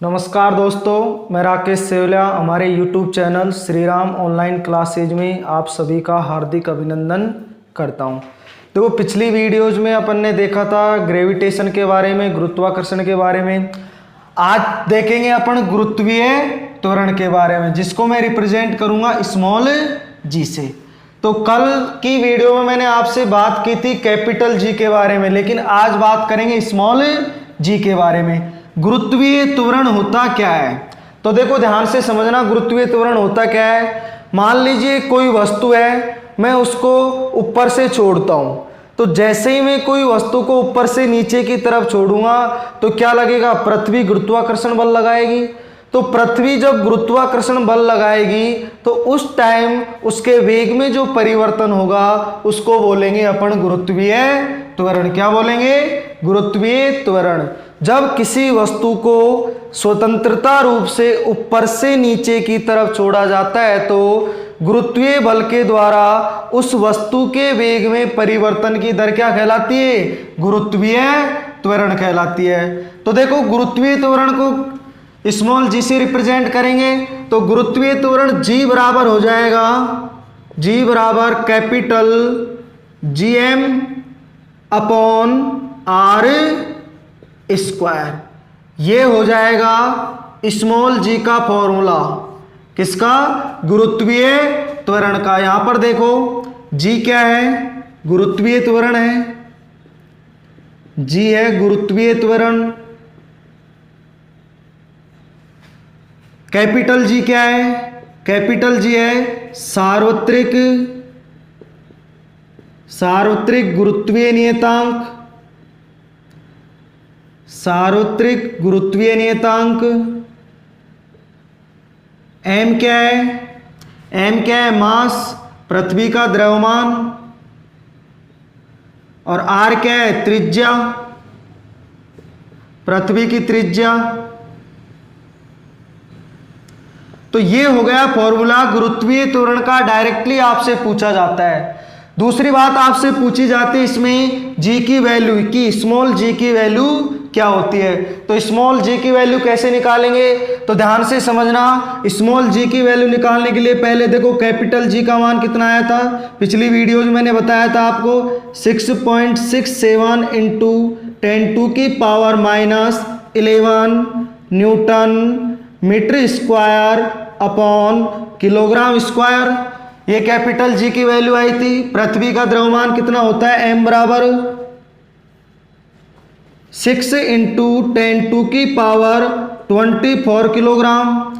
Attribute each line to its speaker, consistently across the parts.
Speaker 1: नमस्कार दोस्तों, मैं राकेश सेवलिया हमारे YouTube channel Shri Ram online classes में आप सभी का हार्दिक अभिनंदन करता हूं। देखो, पिछली वीडियोज में अपन ने देखा था ग्रेविटेशन के बारे में, गुरुत्वाकर्षण के बारे में। आज देखेंगे अपन गुरुत्वीय त्वरण के बारे में, जिसको मैं रिप्रेजेंट करूंगा स्मॉल जी से। तो कल की वीडियो में मैंने आपसे बात की थी कैपिटल जी के बारे में, लेकिन आज बात करेंगे स्मॉल जी के बारे में। गुरुत्वीय त्वरण होता क्या है? तो देखो, ध्यान से समझना, गुरुत्वीय त्वरण होता क्या है। मान लीजिए कोई वस्तु है, मैं उसको ऊपर से छोड़ता हूं, तो जैसे ही मैं कोई वस्तु को ऊपर से नीचे की तरफ छोड़ूंगा तो क्या लगेगा? पृथ्वी गुरुत्वाकर्षण बल लगाएगी। तो पृथ्वी जब गुरुत्वाकर्षण बल लगाएगी तो उस टाइम उसके वेग में जो परिवर्तन होगा उसको बोलेंगे अपन गुरुत्वीय त्वरण। क्या बोलेंगे? गुरुत्वीय त्वरण। जब किसी वस्तु को स्वतंत्रता रूप से ऊपर से नीचे की तरफ छोड़ा जाता है तो गुरुत्वीय बल के द्वारा उस वस्तु के वेग में परिवर्तन की दर क्या कहलाती है? गुरुत्वीय त्वरण कहलाती है। तो देखो, गुरुत्वीय त्वरण को स्मॉल जी से रिप्रेजेंट करेंगे तो गुरुत्वीय त्वरण जी बराबर हो जाएगा, जी बराबर capital GM upon R square. ये हो जाएगा स्मॉल जी का फॉर्मूला। किसका? गुरुत्वीय त्वरण का। यहां पर देखो, जी क्या है? गुरुत्वीय त्वरण है। जी है गुरुत्वीय त्वरण। कैपिटल जी क्या है? कैपिटल जी है सार्वत्रिक गुरुत्वीय नियतांक। सार्वत्रिक गुरुत्वीय नियतांक। एम क्या है? एम क्या है? मास, पृथ्वी का द्रव्यमान। और आर क्या है? त्रिज्या, पृथ्वी की त्रिज्या। तो ये हो गया फॉर्मूला गुरुत्वीय त्वरण का। डायरेक्टली आपसे पूछा जाता है। दूसरी बात आपसे पूछी जाती है इसमें जी की वैल्यू, कि स्मॉल जी की वैल्यू क्या होती है। तो स्मॉल जी की वैल्यू कैसे निकालेंगे? तो ध्यान से समझना, स्मॉल जी की वैल्यू निकालने के लिए पहले देखो कैपिटल जी का मान कितना आया था। पिछली वीडियो में मैंने बताया था आपको 6.67 into 10⁻⁻11 newton metre square upon kilogram square. ये कैपिटल जी की वैल्यू आई थी। पृथ्वी का द्रव्यमान कितना होता है? m बराबर 6 इंटू 10⁻24 किलोग्राम।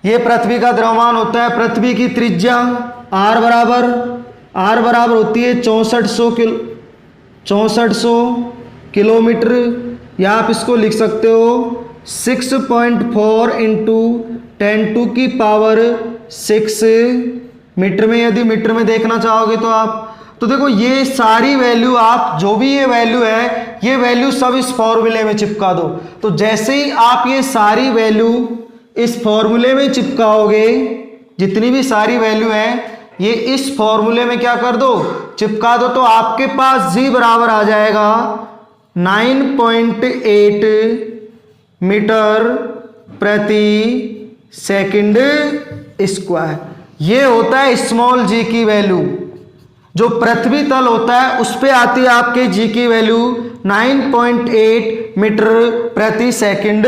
Speaker 1: ये पृथ्वी का द्रव्यमान होता है। पृथ्वी की त्रिज्या r बराबर होती है 6400 किलोमीटर, या आप इसको लिख सकते हो 6.4 इंटू 10⁻6 मीटर में, यदि मीटर में देखना चाहोगे तो आप। तो देखो, ये सारी वैल्यू, आप जो भी ये वैल्यू है, ये वैल्यू सब इस फॉर्मूले में चिपका दो। तो जैसे ही आप ये सारी वैल्यू इस फॉर्मूले में चिपकाओगे, जितनी भी सारी वैल्यू है ये इस फॉर्मूले में क्या कर दो? चिपका दो। तो आपके पास जी बराबर आ जाएगा 9.8 मीटर प्रति सेकंड स्क्वायर। ये होता है स्मॉल जी की वैल्यू। जो पृथ्वी तल होता है उस पे आती है आपके जी की वैल्यू 9.8 मीटर प्रति सेकंड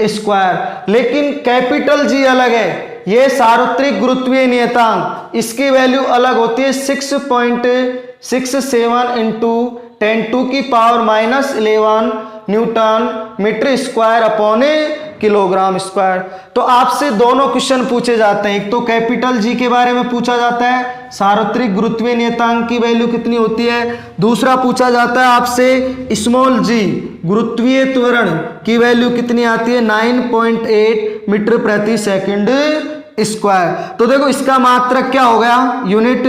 Speaker 1: स्क्वायर। लेकिन कैपिटल जी अलग है, ये सार्वत्रिक गुरुत्वीय नियतांक, इसकी वैल्यू अलग होती है 6.67 into 10⁻⁻11 newton metre square upon kilogram square. तो आपसे दोनों क्वेश्चन पूछे जाते हैं। एक तो कैपिटल जी के बारे में पूछा जाता है, सार्वत्रिक गुरुत्वीय नियतांक की वैल्यू कितनी होती है। दूसरा पूछा जाता है आपसे स्मॉल जी गुरुत्वीय त्वरण की वैल्यू कितनी आती है? 9.8 मीटर प्रति सेकंड स्क्वायर। तो देखो, इसका मात्रक क्या हो गया? यूनिट।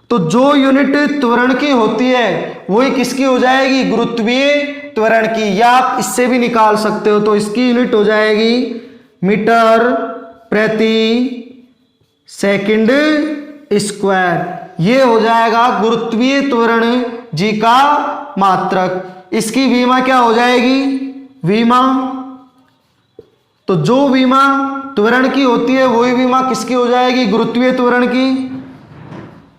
Speaker 1: तो जो यूनिट त्वरण की होती है वही किसकी हो जाएगी? गुरुत्वीय त्वरण की। या आप इससे भी निकाल सकते हो। तो इसकी यूनिट हो जाएगी मीटर प्रति सेकंड स्क्वायर। ये हो जाएगा गुरुत्वीय त्वरण जी का मात्रक। इसकी विमा क्या हो जाएगी? विमा, तो जो विमा त्वरण की होती है वही विमा किसकी हो जाएगी, गुरुत्वीय त्वरण की,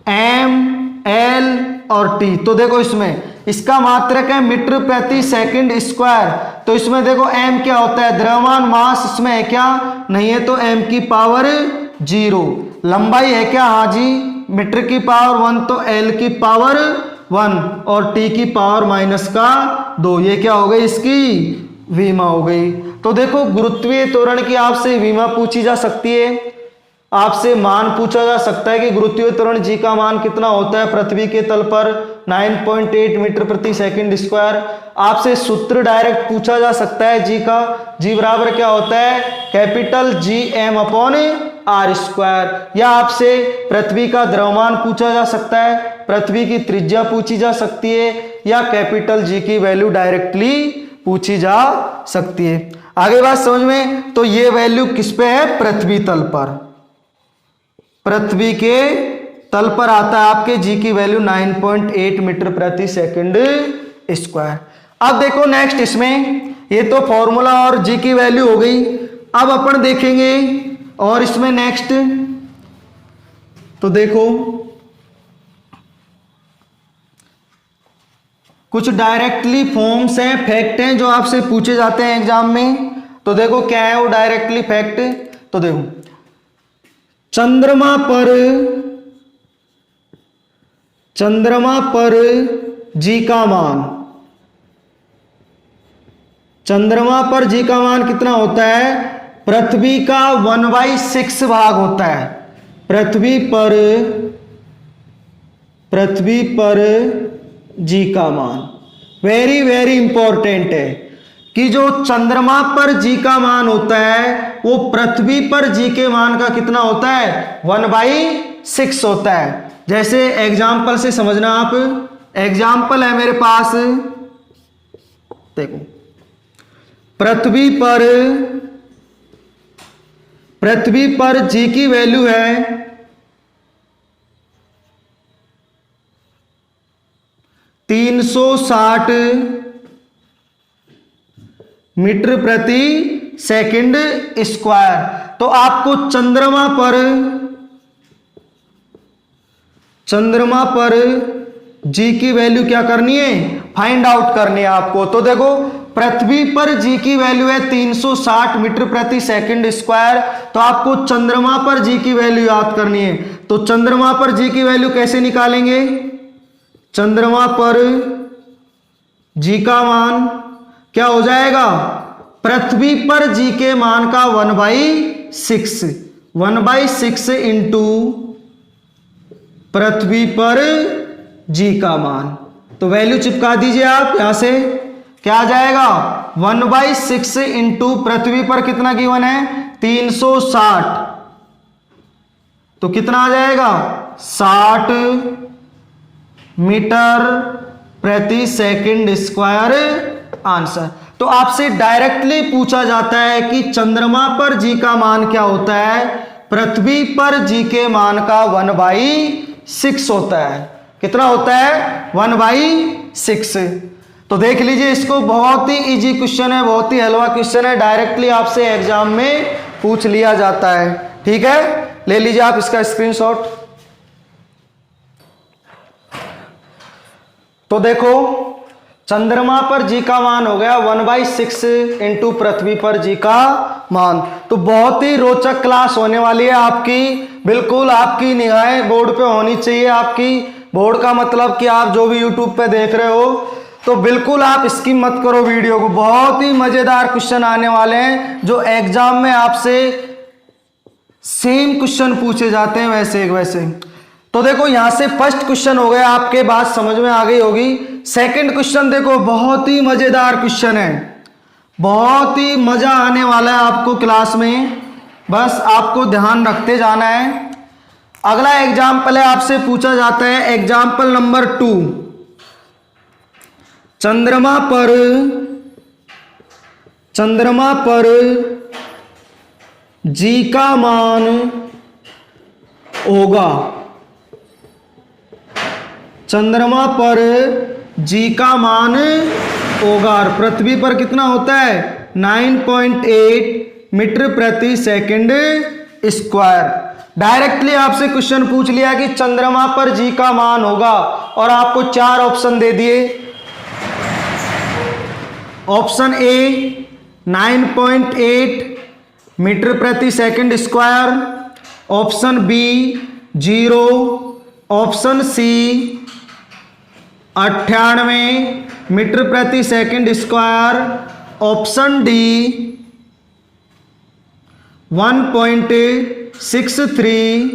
Speaker 1: एम, एल और टी। तो देखो इसमें इसका मात्रक है मीटर प्रति सेकंड स्क्वायर, तो इसमें देखो एम क्या होता है, द्रव्यमान मास इसमें है क्या, नहीं है, तो एम की पावर 0। लंबाई है क्या, हाँ जी, मीटर की पावर 1, तो एल की पावर 1 और टी की पावर -2। ये क्या हो गई, इसकी विमा हो गई। तो देखो गुरुत्वीय त्वरण की आपसे विमा पूछी जा सकती है, आपसे मान पूछा जा सकता है कि गुरुत्वीय त्वरण जी का मान कितना होता है पृथ्वी के तल पर, 9.8 मीटर प्रति सेकंड स्क्वायर। आपसे सूत्र डायरेक्ट पूछा जा सकता है जी का, जी बराबर क्या होता है, capital G M upon R square. या आपसे पृथ्वी का द्रव्यमान पूछा जा सकता है, पृथ्वी की त्रिज्या पूछी जा सकती है, या कैपिटल जी की वैल्यू डायरेक्टली पूछी जा सकती है। आगे बात समझ में, तो ये वैल्यू किस पे है, पृथ्वी तल पर, पृथ्वी के तल पर आता है आपके जी की वैल्यू 9.8 मीटर प्रति सेकंड स्क्वायर। अब देखो नेक्स्ट इसमें, ये तो फॉर्मूला और जी की वैल्यू हो गई। अब अपन देखेंगे और इसमें नेक्स्ट, तो देखो कुछ डायरेक्टली फॉर्म्स हैं, फैक्ट हैं जो आपसे पूछे जाते हैं एग्जाम में। तो देखो क्या है वो डायरेक्टली फैक्ट, तो देखो चंद्रमा पर जी का मान, चंद्रमा पर जी का मान कितना होता है, पृथ्वी का 1/6 भाग होता है। पृथ्वी पर जी का मान वेरी वेरी इंपॉर्टेंट है कि जो चंद्रमा पर जी का मान होता है वो पृथ्वी पर जी के मान का कितना होता है, 1/6 होता है। जैसे एग्जाम्पल से समझना आप, एग्जाम्पल है मेरे पास, देखो पृथ्वी पर जी की वैल्यू है 360 मीटर प्रति सेकंड स्क्वायर। तो आपको चंद्रमा पर जी की वैल्यू क्या करनी है, फाइंड आउट करनी है आपको। तो देखो पृथ्वी पर जी की वैल्यू है 360 मीटर प्रति सेकंड स्क्वायर, तो आपको चंद्रमा पर जी की वैल्यू याद करनी है। तो चंद्रमा पर जी की वैल्यू कैसे निकालेंगे, चंद्रमा पर जी का मान क्या हो जाएगा, पृथ्वी पर जी के मान का 1/6 इंटू पृथ्वी पर जी का मान। तो वैल्यू चिपका दीजिए आप यहां से, क्या आ जाएगा 1/6 इंटू पृथ्वी पर कितना गिवन है 360, तो कितना आ जाएगा 60 मीटर प्रति सेकंड स्क्वायर आंसर। तो आपसे डायरेक्टली पूछा जाता है कि चंद्रमा पर जी का मान क्या होता है, पृथ्वी पर जी के मान का 1/6 होता है। कितना होता है 1/6। तो देख लीजिए इसको, बहुत ही इजी क्वेश्चन है, बहुत ही हलवा क्वेश्चन है, डायरेक्टली आपसे एग्जाम में पूछ लिया जाता है। ठीक है, ले लीजिए आप इसका स्क्रीनशॉट। तो देखो चंद्रमा पर जी का मान हो गया 1/6 इंटू पृथ्वी पर जी का मान। तो बहुत ही रोचक क्लास होने वाली है आपकी, बिल्कुल आपकी निगाहें बोर्ड पे होनी चाहिए। आपकी बोर्ड का मतलब कि आप जो भी यूट्यूब पे देख रहे हो, तो बिल्कुल आप स्किप मत करो वीडियो को, बहुत ही मजेदार क्वेश्चन आने वाले हैं जो एग्जाम में आपसे सेम क्वेश्चन पूछे जाते हैं वैसे वैसे। तो देखो यहां से फर्स्ट क्वेश्चन हो गया, आपके बात समझ में आ गई होगी। सेकंड क्वेश्चन देखो, बहुत ही मजेदार क्वेश्चन है, बहुत ही मजा आने वाला है आपको क्लास में, बस आपको ध्यान रखते जाना है। अगला एग्जाम्पल है, आपसे पूछा जाता है एग्जाम्पल नंबर 2, चंद्रमा पर जी का मान होगा, चंद्रमा पर जी का मान ओगार पृथ्वी पर कितना होता है 9.8 मीटर प्रति सेकंड स्क्वायर। डायरेक्टली आपसे क्वेश्चन पूछ लिया कि चंद्रमा पर जी का मान होगा और आपको 4 ऑप्शन दे दिए। ऑप्शन ए 9.8 मीटर प्रति second square, option B 0, option C 98 meter प्रति second square, option D 1.63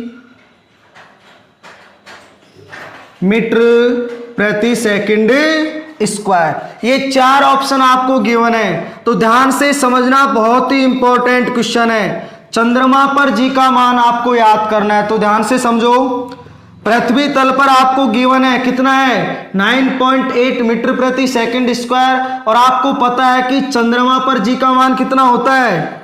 Speaker 1: meter प्रति सेकंड स्क्वायर। ये 4 ऑप्शन आपको गिवन है, तो ध्यान से समझना, बहुत ही इंपॉर्टेंट क्वेश्चन है। चंद्रमा पर जी का मान आपको याद करना है, तो ध्यान से समझो। पृथ्वी तल पर आपको गिवन है कितना है 9.8 मीटर प्रति सेकंड स्क्वायर, और आपको पता है कि चंद्रमा पर जी का मान कितना होता है।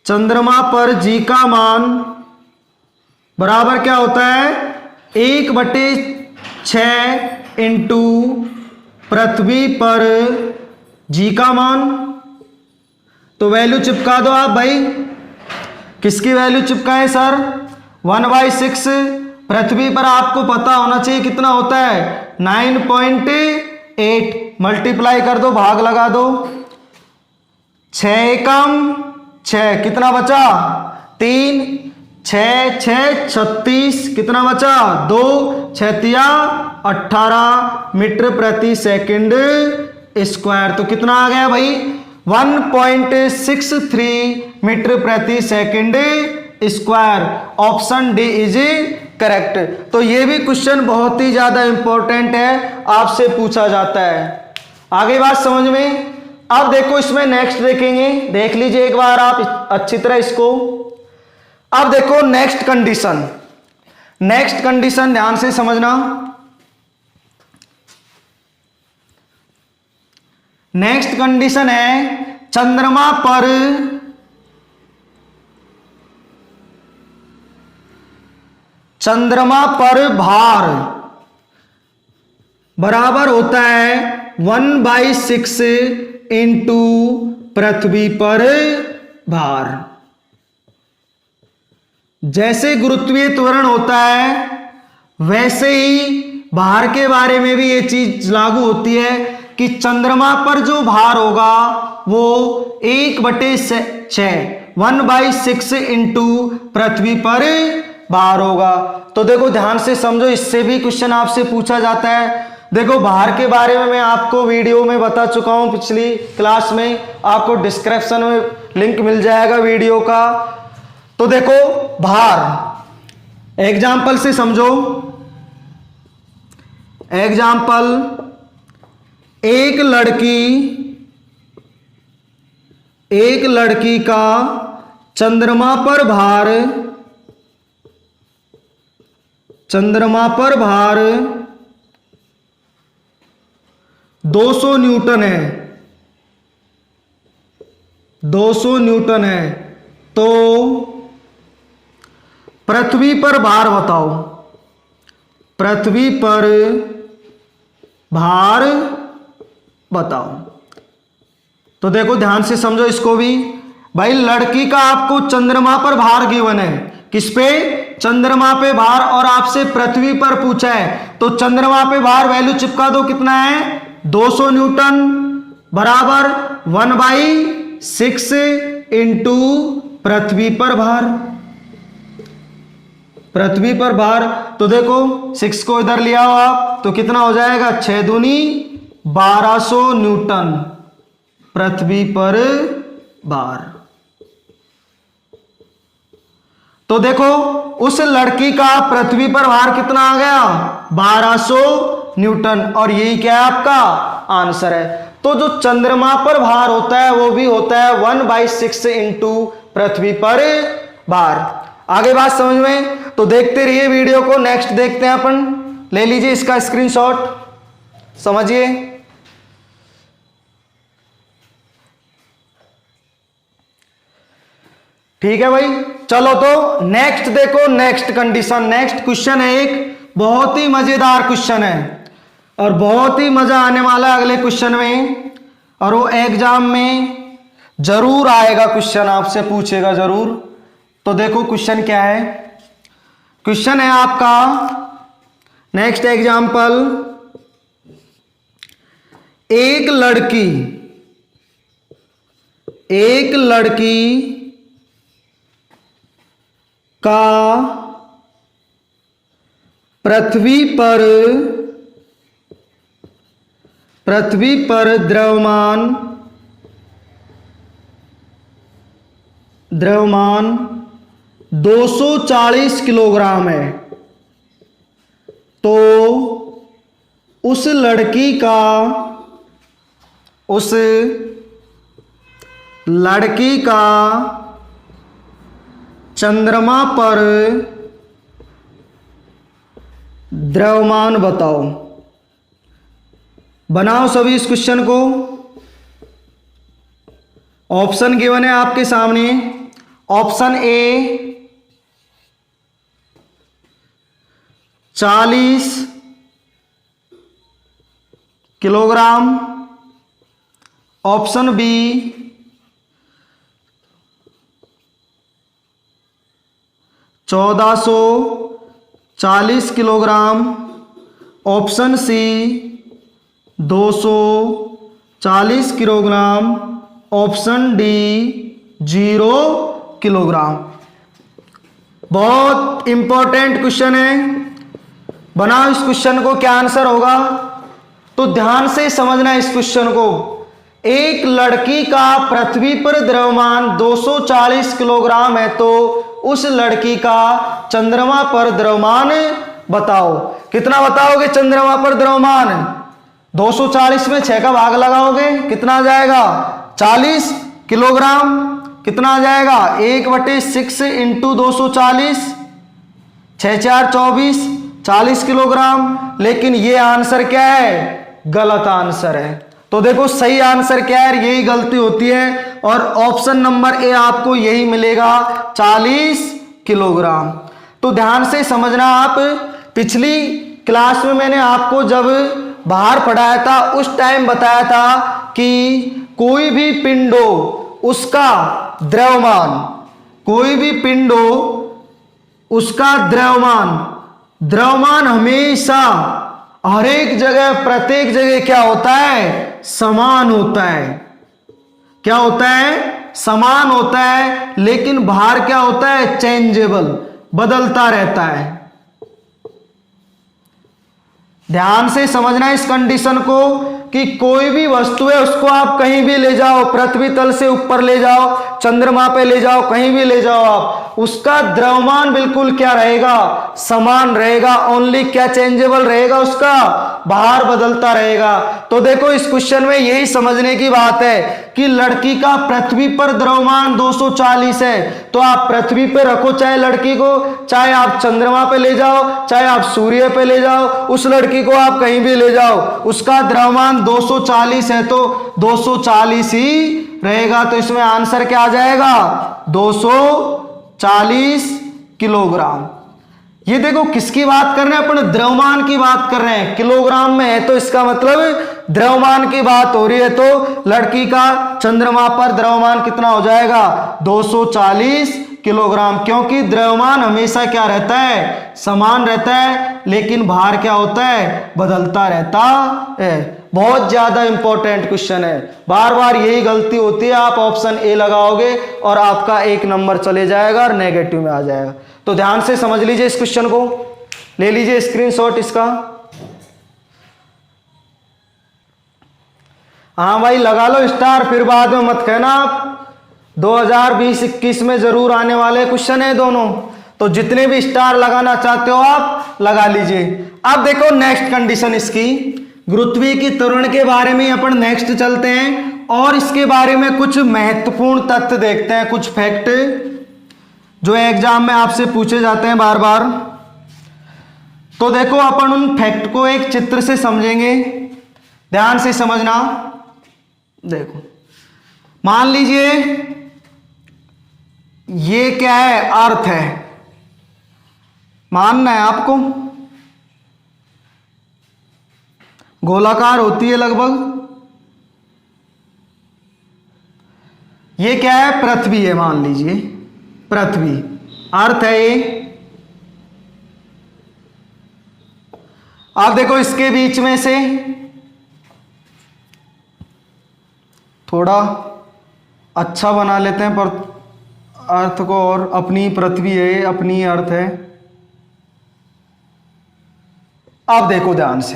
Speaker 1: चंद्रमा पर जी का मान बराबर क्या होता है 1/6 इंटू पृथ्वी पर जी का मान। तो वैल्यू चिपका दो आप भाई, किसकी वैल्यू चिपकाएं सर 1/6। पृथ्वी पर आपको पता होना चाहिए कितना होता है 9.8, मल्टीप्लाई कर दो, भाग लगा दो, 6 एकम 6, कितना बचा 3, 6 6 36, कितना बचा 2, 6 18 मीटर प्रति सेकंड स्क्वायर। तो कितना आ गया भाई 1.63 मीटर प्रति second square. Option D is correct. तो ये भी क्वेश्चन बहुत ही ज्यादा इंपॉर्टेंट है, आपसे पूछा जाता है। आगे बात समझ में। अब देखो इसमें नेक्स्ट देखेंगे, देख लीजिए एक बार आप अच्छी तरह इसको। अब देखो नेक्स्ट कंडीशन, नेक्स्ट कंडीशन ध्यान से समझना। नेक्स्ट कंडीशन है चंद्रमा पर भार बराबर होता है 1/6 इंटू पृथ्वी पर भार। जैसे गुरुत्वीय त्वरण होता है वैसे ही भार के बारे में भी ये चीज लागू होती है कि चंद्रमा पर जो भार होगा वो 1/6 इंटू पृथ्वी पर भार होगा। तो देखो ध्यान से समझो, इससे भी क्वेश्चन आपसे पूछा जाता है। देखो भार के बारे में मैं आपको वीडियो में बता चुका हूं पिछली क्लास में, आपको डिस्क्रिप्शन में लिंक मिल जाएगा वीडियो का। तो देखो भार एग्जाम्पल से समझो। एग्जाम्पल, एक लड़की का चंद्रमा पर भार 200 न्यूटन है, 200 न्यूटन है। तो पृथ्वी पर भार बताओ, पृथ्वी पर भार बताओ। तो देखो ध्यान से समझो इसको भी भाई। लड़की का आपको चंद्रमा पर भार गिवन है, किस पे चंद्रमा पे भार, और आपसे पृथ्वी पर पूछा है। तो चंद्रमा पे भार वैल्यू चिपका दो, कितना है 200 न्यूटन बराबर 1/6 इंटू पृथ्वी पर भार। पृथ्वी पर भार, तो देखो 6 को इधर लिया हो आप, तो कितना हो जाएगा 6 दूनी 1200 न्यूटन पृथ्वी पर भार। तो देखो उस लड़की का पृथ्वी पर भार कितना आ गया 1200 न्यूटन, और यही क्या है आपका आंसर है। तो जो चंद्रमा पर भार होता है वो भी होता है 1/6 इंटू पृथ्वी पर भार। आगे बात समझ में, तो देखते रहिए वीडियो को। नेक्स्ट देखते हैं अपन, ले लीजिए इसका स्क्रीनशॉट, समझिए। ठीक है भाई, चलो तो नेक्स्ट देखो। नेक्स्ट कंडीशन, नेक्स्ट क्वेश्चन है एक बहुत ही मजेदार क्वेश्चन है। और बहुत ही मजा आने वाला है अगले क्वेश्चन में, और वो एग्जाम में जरूर आएगा, क्वेश्चन आपसे पूछेगा जरूर। तो देखो क्वेश्चन क्या है। क्वेश्चन है आपका नेक्स्ट एग्जाम्पल, एक लड़की का पृथ्वी पर द्रव्यमान 240 किलोग्राम है, तो उस लड़की का चंद्रमा पर द्रव्यमान बताओ। बनाओ सभी इस क्वेश्चन को। ऑप्शन गिवन है आपके सामने। Option A 40 kilogram, option B 1440 kilogram, option C 240 kilogram, option D 0 kilogram. बहुत इंपॉर्टेंट क्वेश्चन है, बनाओ इस क्वेश्चन को, क्या आंसर होगा। तो ध्यान से समझना इस क्वेश्चन को। एक लड़की का पृथ्वी पर द्रव्यमान 240 किलोग्राम है, तो उस लड़की का चंद्रमा पर द्रव्यमान बताओ। कितना बताओगे चंद्रमा पर द्रव्यमान? 240 में 6 का भाग लगाओगे, कितना आ जाएगा? 40 किलोग्राम। कितना आ जाएगा? 1/6 इंटू 240, 6 4 24, 40 किलोग्राम। लेकिन ये आंसर क्या है? गलत आंसर है। तो देखो सही आंसर क्या है, यही गलती होती है, और ऑप्शन नंबर ए आपको यही मिलेगा, 40 किलोग्राम। तो ध्यान से समझना आप। पिछली क्लास में मैंने आपको जब भार पढ़ाया था उस टाइम बताया था कि कोई भी पिंड हो उसका द्रव्यमान, कोई भी पिंड हो उसका द्रव्यमान हमेशा हर एक जगह, प्रत्येक जगह क्या होता है? समान होता है। क्या होता है? समान होता है। लेकिन भार क्या होता है? चेंजेबल, बदलता रहता है। ध्यान से समझना इस कंडीशन को कि कोई भी वस्तु है उसको आप कहीं भी ले जाओ, पृथ्वी तल से ऊपर ले जाओ, चंद्रमा पे ले जाओ, कहीं भी ले जाओ आप, उसका द्रव्यमान बिल्कुल क्या रहेगा? समान रहेगा। ओनली क्या चेंजेबल रहेगा? उसका भार बदलता रहेगा। तो देखो इस क्वेश्चन में यही समझने की बात है कि लड़की का पृथ्वी पर द्रव्यमान 240 है, तो आप पृथ्वी पे रखो चाहे लड़की को, चाहे आप चंद्रमा पे ले जाओ, चाहे आप सूर्य पे ले जाओ, उस लड़की को आप कहीं भी ले जाओ, उसका द्रव्यमान 240 है तो 240 ही रहेगा। तो इसमें आंसर क्या आ जाएगा? 240 किलोग्राम। ये देखो किसकी बात कर रहे हैं अपन? द्रव्यमान की बात कर रहे हैं। किलोग्राम में है तो इसका मतलब द्रव्यमान की बात हो रही है। तो लड़की का चंद्रमा पर द्रव्यमान कितना हो जाएगा? 240 किलोग्राम। क्योंकि द्रव्यमान हमेशा क्या रहता है? समान रहता है, लेकिन भार क्या होता है? बदलता रहता है। बहुत ज्यादा इंपॉर्टेंट क्वेश्चन है, बार बार यही गलती होती है। आप ऑप्शन ए लगाओगे और आपका 1 नंबर चले जाएगा और नेगेटिव में आ जाएगा। तो ध्यान से समझ लीजिए इस क्वेश्चन को, ले लीजिए स्क्रीनशॉट इसका। हाँ भाई लगा लो स्टार, फिर बाद में मत कहना आप। 2020-21 में जरूर आने वाले क्वेश्चन है दोनों, तो जितने भी स्टार लगाना चाहते हो आप लगा लीजिए। अब देखो नेक्स्ट कंडीशन इसकी, गुरुत्वीय की त्वरण के बारे में अपन नेक्स्ट चलते हैं और इसके बारे में कुछ महत्वपूर्ण तथ्य देखते हैं, कुछ फैक्ट जो एग्जाम में आपसे पूछे जाते हैं बार बार। तो देखो अपन उन फैक्ट को एक चित्र से समझेंगे, ध्यान से समझना। देखो मान लीजिए ये क्या है? अर्थ है, मानना है आपको। गोलाकार होती है लगभग। ये क्या है? पृथ्वी है, मान लीजिए पृथ्वी, अर्थ है ये। आप देखो इसके बीच में से थोड़ा अच्छा बना लेते हैं पर अर्थ को, और अपनी पृथ्वी है, अपनी अर्थ है। आप देखो ध्यान से,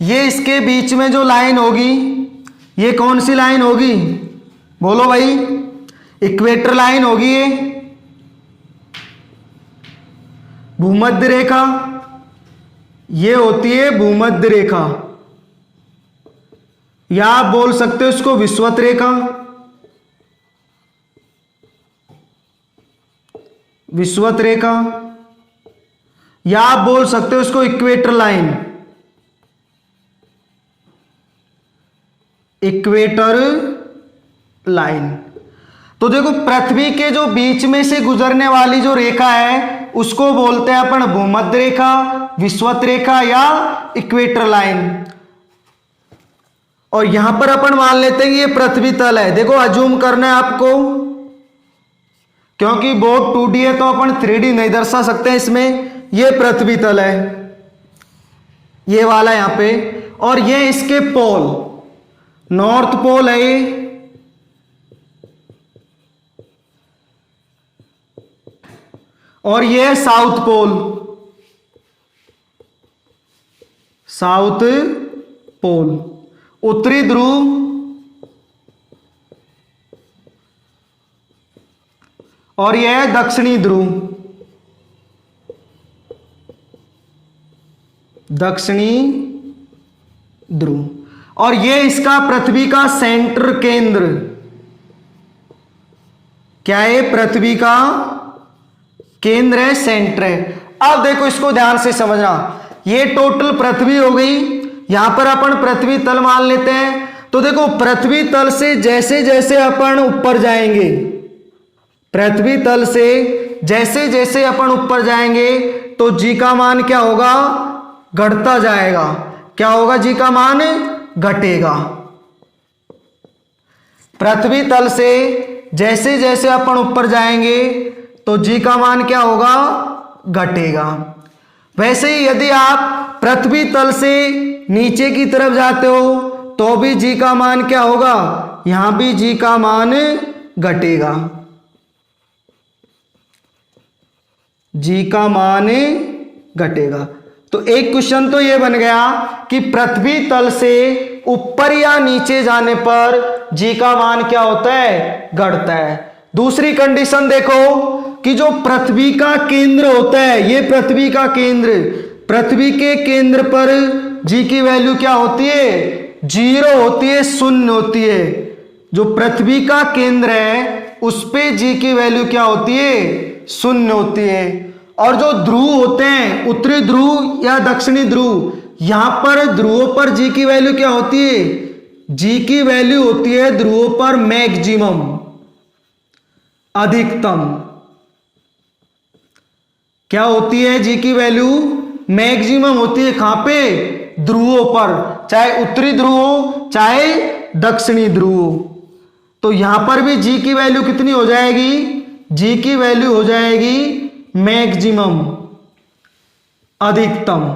Speaker 1: ये इसके बीच में जो लाइन होगी, ये कौन सी लाइन होगी? बोलो भाई, इक्वेटर लाइन होगी ये, भूमध्य रेखा। ये होती है भूमध्य रेखा, या आप बोल सकते हो इसको विषुवत रेखा, विषुवत रेखा, या आप बोल सकते हो इसको इक्वेटर लाइन, इक्वेटर लाइन। तो देखो पृथ्वी के जो बीच में से गुजरने वाली जो रेखा है उसको बोलते हैं अपन भूमध्य रेखा, विषुवत रेखा या इक्वेटर लाइन। और यहां पर अपन मान लेते हैं कि ये पृथ्वी तल है। देखो अजूम करना है आपको, क्योंकि बोर्ड 2D है तो अपन 3D नहीं दर्शा सकते हैं इसमें। ये पृथ्वी तल है, ये वाला यहां पे, और ये इसके पोल, नॉर्थ पोल है ये, और ये साउथ पोल, साउथ पोल, उत्तरी ध्रुव, और यह है दक्षिणी ध्रुव, दक्षिणी ध्रुव। और ये इसका पृथ्वी का सेंटर केंद्र, क्या है? पृथ्वी का केंद्र है, सेंटर है। अब देखो इसको ध्यान से समझना, ये टोटल पृथ्वी हो गई, यहां पर अपन पृथ्वी तल मान लेते हैं। तो देखो पृथ्वी तल से जैसे जैसे अपन ऊपर जाएंगे, पृथ्वी तल से जैसे जैसे अपन ऊपर जाएंगे तो जी का मान क्या होगा? घटता जाएगा। क्या होगा? जी का मान घटेगा। पृथ्वी तल से जैसे जैसे अपन ऊपर जाएंगे तो जी का मान क्या होगा? घटेगा। वैसे ही यदि आप पृथ्वी तल से नीचे की तरफ जाते हो तो भी जी का मान क्या होगा? यहां भी जी का मान घटेगा, जी का मान घटेगा। तो एक क्वेश्चन तो ये बन गया कि पृथ्वी तल से ऊपर या नीचे जाने पर जी का मान क्या होता है? घटता है। दूसरी कंडीशन देखो कि जो पृथ्वी का केंद्र होता है, ये पृथ्वी का केंद्र, पृथ्वी के केंद्र पर जी की वैल्यू क्या होती है? 0 होती है, शून्य होती है। जो पृथ्वी का केंद्र है उस पे जी की वैल्यू क्या होती है? शून्य होती है। और जो ध्रुव होते हैं, उत्तरी ध्रुव या दक्षिणी ध्रुव, यहां पर ध्रुवों पर जी की वैल्यू क्या होती है? जी की वैल्यू होती है ध्रुवों पर मैक्सिमम, अधिकतम। क्या होती है? जी की वैल्यू मैक्सिमम होती है। कहां पे? ध्रुवों पर, चाहे उत्तरी ध्रुव हो चाहे दक्षिणी ध्रुव हो। तो यहां पर भी जी की वैल्यू कितनी हो जाएगी? जी की वैल्यू हो जाएगी मैक्सिमम, अधिकतम।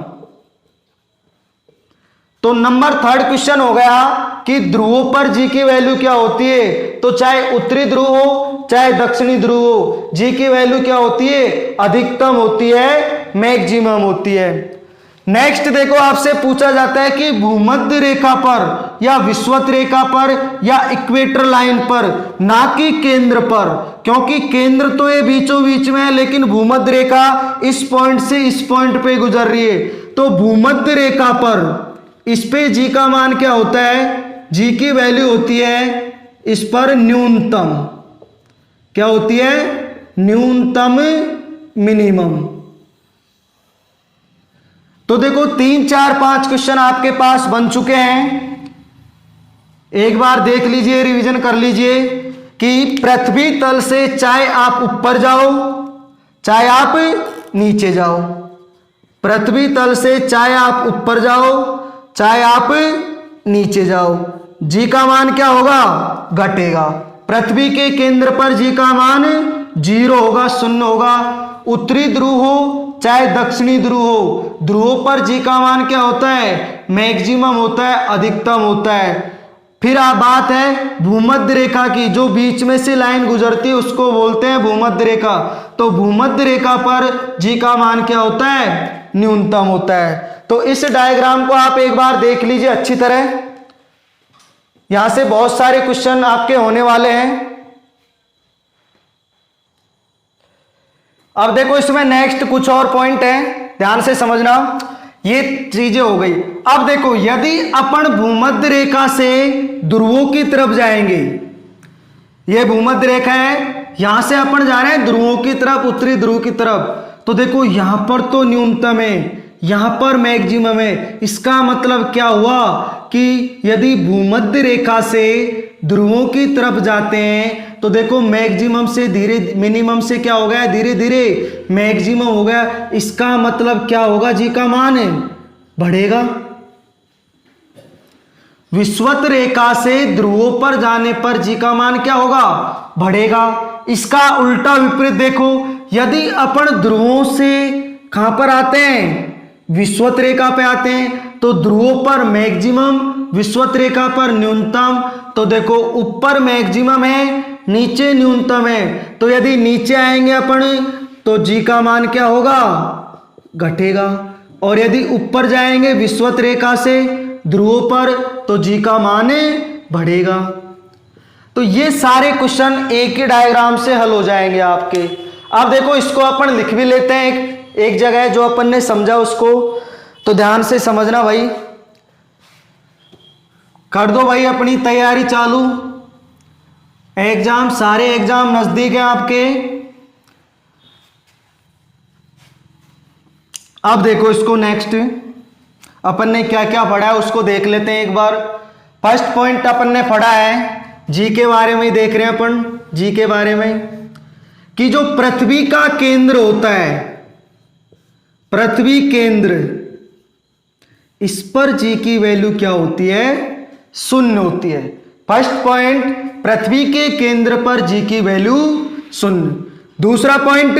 Speaker 1: तो नंबर 3 क्वेश्चन हो गया कि ध्रुवों पर जी की वैल्यू क्या होती है? तो चाहे उत्तरी ध्रुव हो चाहे दक्षिणी ध्रुव हो, जी की वैल्यू क्या होती है? अधिकतम होती है, मैक्सिमम होती है। नेक्स्ट देखो, आपसे पूछा जाता है कि भूमध्य रेखा पर या विषुवत रेखा पर या इक्वेटर लाइन पर, ना कि केंद्र पर, क्योंकि केंद्र तो ये बीचों बीच में है, लेकिन भूमध्य रेखा इस पॉइंट से इस पॉइंट पे गुजर रही है। तो भूमध्य रेखा पर इस पे जी का मान क्या होता है? जी की वैल्यू होती है इस पर न्यूनतम। क्या होती है? न्यूनतम, मिनिमम। तो देखो 3, 4, 5 क्वेश्चन आपके पास बन चुके हैं। एक बार देख लीजिए, रिवीजन कर लीजिए कि पृथ्वी तल से चाहे आप ऊपर जाओ चाहे आप नीचे जाओ, पृथ्वी तल से चाहे आप ऊपर जाओ चाहे आप नीचे जाओ, जी का मान क्या होगा, घटेगा। पृथ्वी के केंद्र पर जी का मान 0 होगा, 0 होगा। उत्तरी ध्रुव हो चाहे दक्षिणी ध्रुव हो, ध्रुवों पर जी का मान क्या होता है, मैक्सिमम होता है, अधिकतम होता है। फिर बात है भूमध्य रेखा की, जो बीच में से लाइन गुजरती है उसको बोलते हैं भूमध्य रेखा। तो भूमध्य रेखा पर जी का मान क्या होता है, न्यूनतम होता है। तो इस डायग्राम को आप एक बार देख लीजिए अच्छी तरह, यहां से बहुत सारे क्वेश्चन आपके होने वाले हैं। अब देखो इसमें नेक्स्ट कुछ और पॉइंट है, ध्यान से समझना। ये चीजें हो गई। अब देखो यदि अपन भूमध्य रेखा से ध्रुवों की तरफ जाएंगे, ये भूमध्य रेखा है, यहां से अपन जा रहे हैं ध्रुवों की तरफ, उत्तरी ध्रुव की तरफ। तो देखो यहां पर तो न्यूनतम है, यहां पर मैक्सिमम है। इसका मतलब क्या हुआ कि यदि भूमध्य रेखा से ध्रुवों की तरफ जाते हैं तो देखो मैक्सिमम से धीरे, मिनिमम से क्या हो गया, धीरे धीरे मैक्सिमम हो गया। इसका मतलब क्या होगा, जी का मान बढ़ेगा। विषुवत रेखा से ध्रुवों पर जाने पर जी का मान क्या होगा, बढ़ेगा। इसका उल्टा विपरीत देखो, यदि अपन ध्रुवों से कहां पर आते हैं, विषुवत रेखा पे आते हैं, तो ध्रुवों पर मैक्सिमम, विषुवत रेखा पर न्यूनतम। तो देखो ऊपर मैक्सिमम है, नीचे न्यूनतम है। तो यदि नीचे आएंगे अपन तो जी का मान क्या होगा, घटेगा। और यदि ऊपर जाएंगे विषुवत रेखा से ध्रुवों पर तो जी का मान बढ़ेगा। तो ये सारे क्वेश्चन एक ही डायग्राम से हल हो जाएंगे आपके। अब देखो इसको अपन लिख भी लेते हैं एक जगह, जो अपन ने समझा उसको तो ध्यान से समझना भाई। कर दो भाई अपनी तैयारी चालू, एग्जाम, सारे एग्जाम नजदीक हैं आपके। अब देखो इसको नेक्स्ट अपन ने क्या क्या पढ़ा है उसको देख लेते हैं एक बार। फर्स्ट पॉइंट अपन ने पढ़ा है जी के बारे में, देख रहे हैं अपन जी के बारे में कि जो पृथ्वी का केंद्र होता है, पृथ्वी केंद्र, इस पर जी की वैल्यू क्या होती है, 0 होती है। फर्स्ट पॉइंट, पृथ्वी के केंद्र पर जी की वैल्यू 0। दूसरा पॉइंट,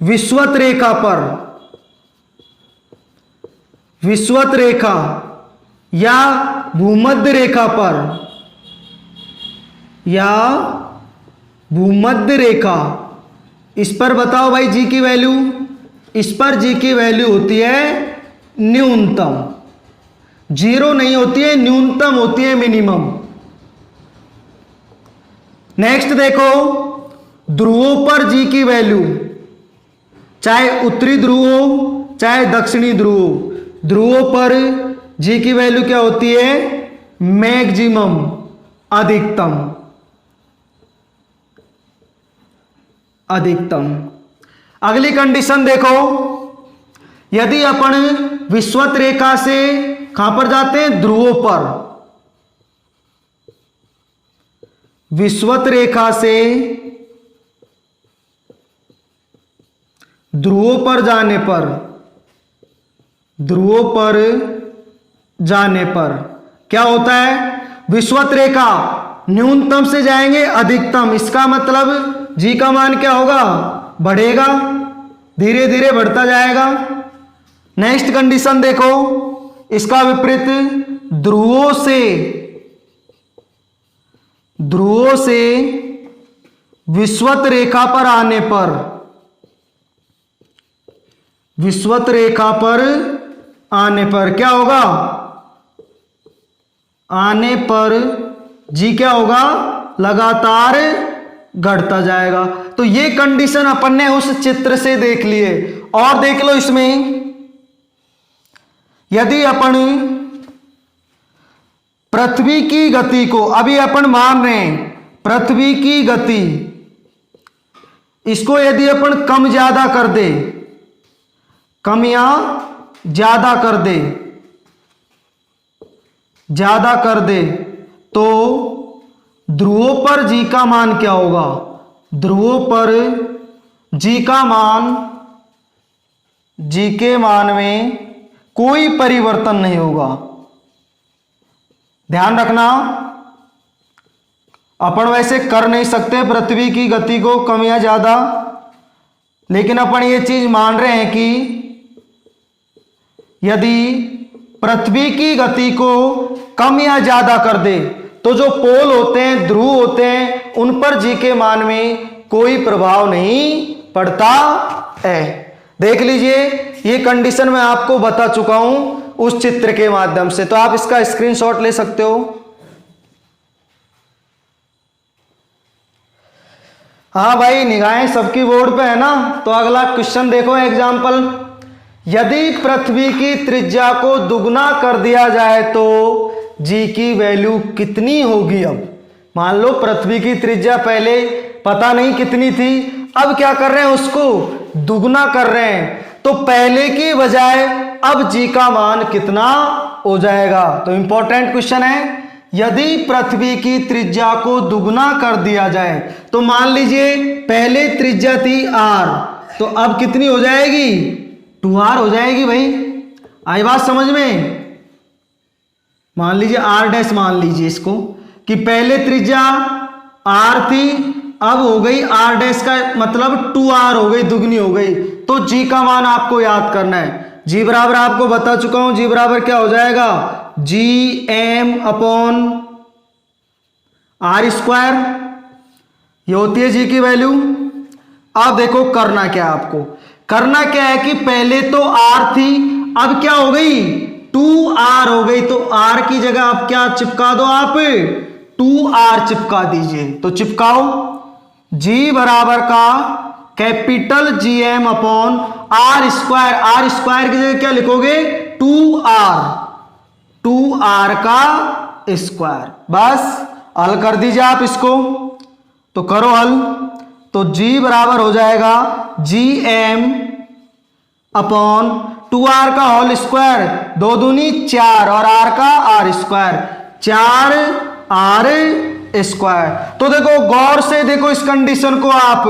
Speaker 1: विषुवत रेखा पर, विषुवत रेखा या भूमध्य रेखा पर, या भूमध्य रेखा, इस पर बताओ भाई जी की वैल्यू। इस पर जी की वैल्यू होती है न्यूनतम, 0 नहीं होती है, न्यूनतम होती है, मिनिमम। नेक्स्ट देखो ध्रुवों पर जी की वैल्यू, चाहे उत्तरी ध्रुव हो चाहे दक्षिणी ध्रुव हो, ध्रुवों पर जी की वैल्यू क्या होती है, मैक्सिमम, अधिकतम, अधिकतम। अगली कंडीशन देखो, यदि अपन विषुवत रेखा से कहां पर जाते हैं, ध्रुवों पर, विषुवत रेखा से ध्रुवों पर जाने पर, ध्रुवों पर जाने पर क्या होता है, विषुवत रेखा न्यूनतम से जाएंगे अधिकतम। इसका मतलब जी का मान क्या होगा, बढ़ेगा, धीरे धीरे बढ़ता जाएगा। नेक्स्ट कंडीशन देखो, इसका विपरीत, ध्रुवों से, ध्रुवों से विषुवत रेखा पर आने पर, विषुवत रेखा पर आने पर क्या होगा, आने पर जी क्या होगा, लगातार घटता जाएगा। तो ये कंडीशन अपन ने उस चित्र से देख लिए। और देख लो इसमें, यदि अपन पृथ्वी की गति को, अभी अपन मान रहे हैं पृथ्वी की गति, इसको यदि अपन कम ज्यादा कर दे, कम या ज्यादा कर दे, ज्यादा कर दे, तो ध्रुवों पर जी का मान क्या होगा, ध्रुवों पर जी का मान जी के मान में कोई परिवर्तन नहीं होगा। ध्यान रखना, अपन वैसे कर नहीं सकते पृथ्वी की गति को कम या ज्यादा, लेकिन अपन ये चीज मान रहे हैं कि यदि पृथ्वी की गति को कम या ज्यादा कर दे तो जो पोल होते हैं, ध्रुव होते हैं, उन पर जी के मान में कोई प्रभाव नहीं पड़ता है। देख लीजिए, ये कंडीशन मैं आपको बता चुका हूं उस चित्र के माध्यम से, तो आप इसका स्क्रीनशॉट ले सकते हो। हाँ भाई, निगाहें सबकी बोर्ड पे है ना। तो अगला क्वेश्चन देखो, एग्जाम्पल, यदि पृथ्वी की त्रिज्या को दुगना कर दिया जाए तो जी की वैल्यू कितनी होगी। अब मान लो पृथ्वी की त्रिज्या पहले पता नहीं कितनी थी, अब क्या कर रहे हैं, उसको दुगना कर रहे हैं, तो पहले की बजाय अब जी का मान कितना हो जाएगा। तो इंपॉर्टेंट क्वेश्चन है, यदि पृथ्वी की त्रिज्या को दुगना कर दिया जाए तो मान लीजिए पहले त्रिज्या थी r, तो अब कितनी हो जाएगी, 2r हो जाएगी। भाई आई बात समझ में। मान लीजिए r डैश, मान लीजिए इसको कि पहले त्रिज्या r थी, अब हो गई r डैश का मतलब 2r हो गई, दुगनी हो गई। तो g का मान आपको याद करना है। g बराबर आपको बता चुका हूं, g बराबर क्या हो जाएगा, gm अपॉन r स्क्वायर, ये होती है g की वैल्यू। अब देखो करना क्या है आपको, करना क्या है कि पहले तो r थी, अब क्या हो गई, 2r हो गई। तो r की जगह आप क्या चिपका दो, आप 2r चिपका दीजिए। तो चिपकाओ, g बराबर का capital GM upon r square, r square की जगह क्या लिखोगे, 2r का स्क्वायर। बस हल कर दीजिए आप इसको, तो करो हल। तो g बराबर हो जाएगा GM अपॉन 2r का होल स्क्वायर, 2 दूनी 4 और r का r स्क्वायर, 4r स्क्वायर। तो देखो गौर से देखो इस कंडीशन को, आप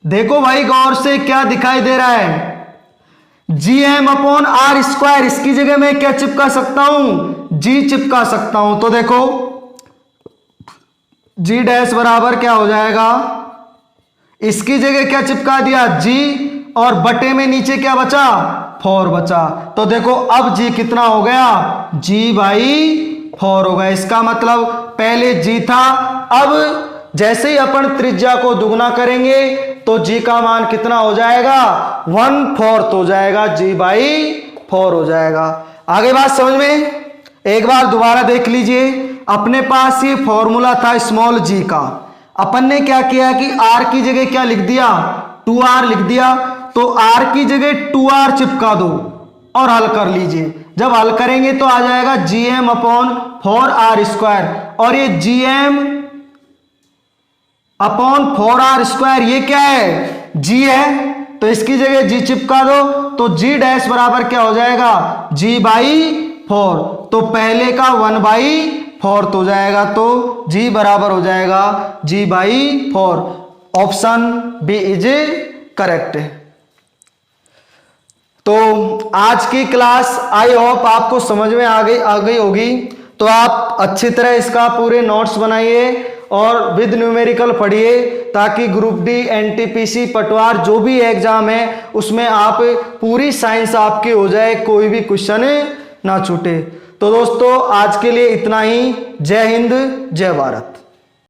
Speaker 1: देखो भाई गौर से क्या दिखाई दे रहा है, GM अपॉन r स्क्वायर, इसकी जगह मैं क्या चिपका सकता हूं, g चिपका सकता हूं। तो देखो g डैश बराबर क्या हो जाएगा, इसकी जगह क्या चिपका दिया, g, और बटे में नीचे क्या बचा, 4 बचा। तो देखो अब g कितना हो गया, g/4 हो गया। इसका मतलब पहले g था, अब जैसे ही अपन त्रिज्या को दुगना करेंगे तो g का मान कितना हो जाएगा, 1/4 हो जाएगा, g/4 हो जाएगा। आगे बात समझ में। एक बार दोबारा देख लीजिए, अपने पास ये फॉर्मूला था स्मॉल g का, अपन ने क्या किया कि r की जगह क्या लिख दिया, 2r लिख दिया। तो r की जगह 2r चिपका दो और हल कर लीजिए। जब हल करेंगे तो आ जाएगा GM अपॉन 4r स्क्वायर, और ये GM अपॉन 4r स्क्वायर ये क्या है, g है, तो इसकी जगह g चिपका दो। तो g डैश बराबर क्या हो जाएगा, g/4। तो पहले का 1/4 हो जाएगा, तो g बराबर हो जाएगा g/4। Option B is correct. तो आज की क्लास आई होप आपको समझ में आ गई होगी। तो आप अच्छी तरह इसका पूरे नोट्स बनाइए और विद न्यूमेरिकल पढ़िए, ताकि ग्रुप डी, एनटीपीसी, पटवार जो भी एग्जाम है उसमें आप पूरी साइंस आपकी हो जाए, कोई भी क्वेश्चन ना छूटे। तो दोस्तों आज के लिए इतना ही। जय हिंद, जय भारत।